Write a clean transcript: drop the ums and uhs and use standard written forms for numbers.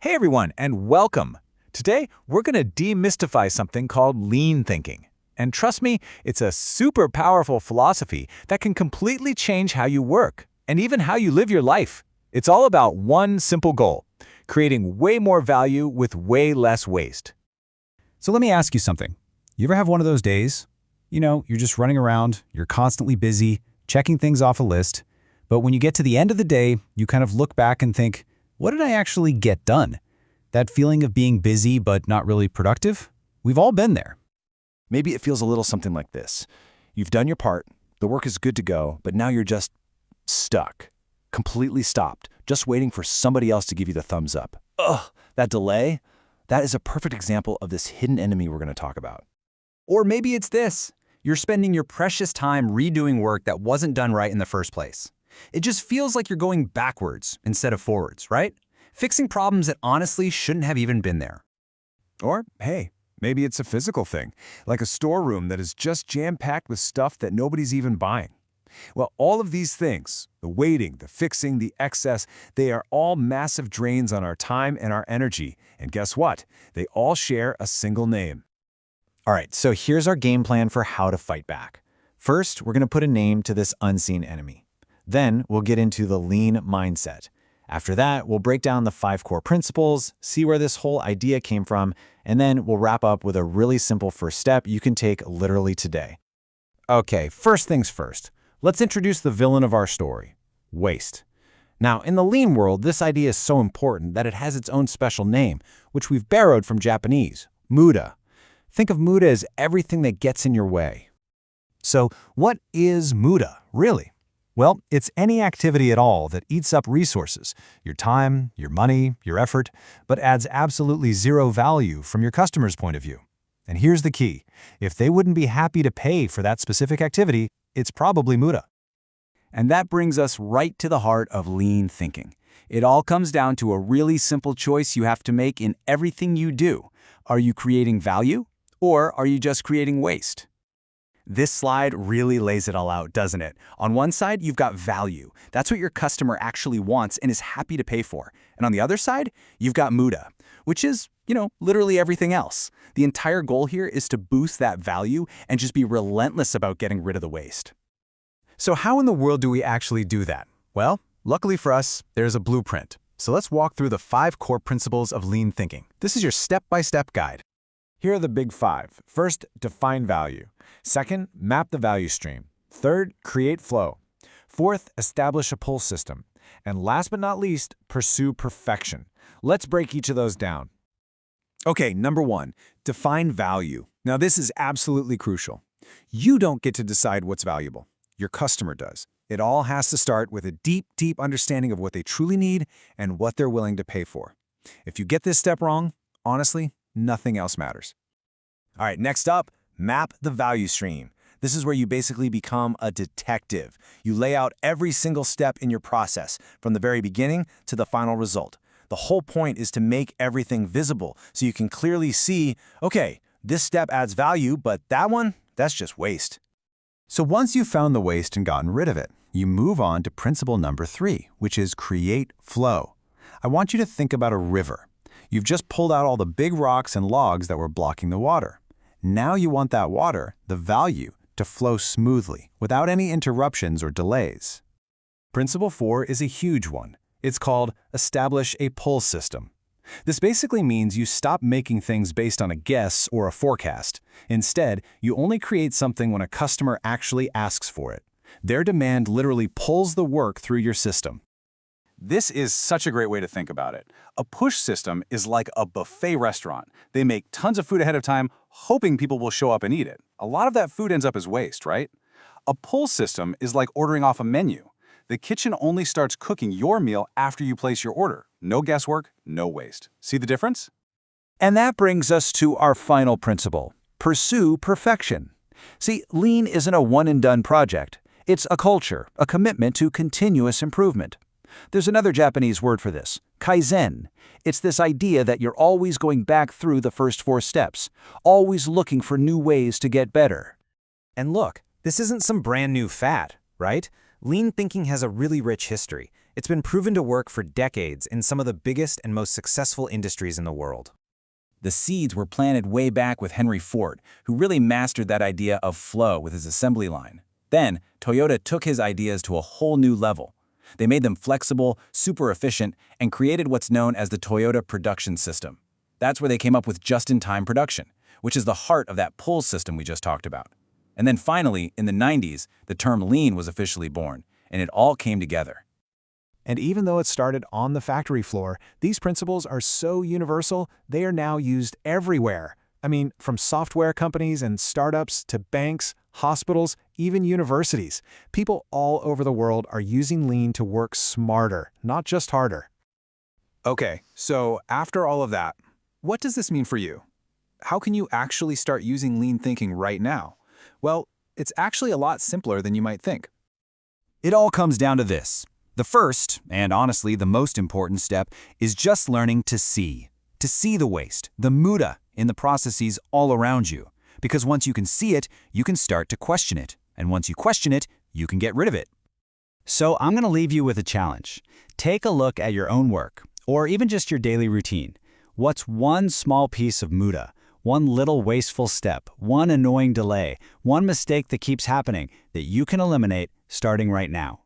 Hey everyone, and welcome! Today, we're going to demystify something called lean thinking. And trust me, it's a super powerful philosophy that can completely change how you work, and even how you live your life. It's all about one simple goal: creating way more value with way less waste. So let me ask you something. You ever have one of those days? You're just running around, you're constantly busy, checking things off a list, but when you get to the end of the day, you kind of look back and think, what did I actually get done? That feeling of being busy but not really productive? We've all been there. Maybe it feels a little something like this. You've done your part, the work is good to go, but now you're just stuck, completely stopped, just waiting for somebody else to give you the thumbs up. Ugh, that delay, that is a perfect example of this hidden enemy we're going to talk about. Or maybe it's this. You're spending your precious time redoing work that wasn't done right in the first place. It just feels like you're going backwards instead of forwards, right? Fixing problems that honestly shouldn't have even been there. Or, hey, maybe it's a physical thing, like a storeroom that is just jam-packed with stuff that nobody's even buying. Well, all of these things, the waiting, the fixing, the excess, they are all massive drains on our time and our energy. And guess what? They all share a single name. All right, so here's our game plan for how to fight back. First, we're going to put a name to this unseen enemy. Then we'll get into the lean mindset. After that, we'll break down the 5 core principles, see where this whole idea came from, and then we'll wrap up with a really simple first step you can take literally today. Okay, first things first. Let's introduce the villain of our story, waste. Now, in the lean world, this idea is so important that it has its own special name, which we've borrowed from Japanese, muda. Think of muda as everything that gets in your way. So, what is muda, really? Well, it's any activity at all that eats up resources, your time, your money, your effort, but adds absolutely zero value from your customer's point of view. And here's the key. If they wouldn't be happy to pay for that specific activity, it's probably muda. And that brings us right to the heart of lean thinking. It all comes down to a really simple choice you have to make in everything you do. Are you creating value, or are you just creating waste? This slide really lays it all out, doesn't it? On one side, you've got value. That's what your customer actually wants and is happy to pay for. And on the other side, you've got muda, which is, literally everything else. The entire goal here is to boost that value and just be relentless about getting rid of the waste. So how in the world do we actually do that? Well, luckily for us, there's a blueprint. So let's walk through the 5 core principles of lean thinking. This is your step-by-step guide. Here are the big 5. First, define value. Second, map the value stream. Third, create flow. Fourth, establish a pull system. And last but not least, pursue perfection. Let's break each of those down. Okay, number 1, define value. Now this is absolutely crucial. You don't get to decide what's valuable. Your customer does. It all has to start with a deep, deep understanding of what they truly need and what they're willing to pay for. If you get this step wrong, honestly, nothing else matters. All right, next up, map the value stream. This is where you basically become a detective. You lay out every single step in your process, from the very beginning to the final result. The whole point is to make everything visible so you can clearly see, okay, this step adds value, but that one, that's just waste. So once you've found the waste and gotten rid of it, you move on to principle number 3, which is create flow. I want you to think about a river. You've just pulled out all the big rocks and logs that were blocking the water. Now you want that water, the value, to flow smoothly, without any interruptions or delays. Principle 4 is a huge one. It's called establish a pull system. This basically means you stop making things based on a guess or a forecast. Instead, you only create something when a customer actually asks for it. Their demand literally pulls the work through your system. This is such a great way to think about it. A push system is like a buffet restaurant. They make tons of food ahead of time, hoping people will show up and eat it. A lot of that food ends up as waste, right? A pull system is like ordering off a menu. The kitchen only starts cooking your meal after you place your order. No guesswork, no waste. See the difference? And that brings us to our final principle: pursue perfection. See, lean isn't a one-and-done project. It's a culture, a commitment to continuous improvement. There's another Japanese word for this, kaizen. It's this idea that you're always going back through the first 4 steps, always looking for new ways to get better. And look, this isn't some brand new fad, right? Lean thinking has a really rich history. It's been proven to work for decades in some of the biggest and most successful industries in the world. The seeds were planted way back with Henry Ford, who really mastered that idea of flow with his assembly line. Then, Toyota took his ideas to a whole new level. They made them flexible, super efficient, and created what's known as the Toyota Production System. That's where they came up with just-in-time production, which is the heart of that pull system we just talked about. And then finally, in the 90s, the term lean was officially born, and it all came together. And even though it started on the factory floor, these principles are so universal, they are now used everywhere. I mean, from software companies and startups to banks, hospitals, even universities. People all over the world are using lean to work smarter, not just harder. Okay, so after all of that, what does this mean for you? How can you actually start using lean thinking right now? Well, it's actually a lot simpler than you might think. It all comes down to this. The first, and honestly the most important step, is just learning to see. To see the waste, the muda, in the processes all around you. Because once you can see it, you can start to question it. And once you question it, you can get rid of it. So I'm going to leave you with a challenge. Take a look at your own work, or even just your daily routine. What's one small piece of muda, one little wasteful step, one annoying delay, one mistake that keeps happening that you can eliminate starting right now?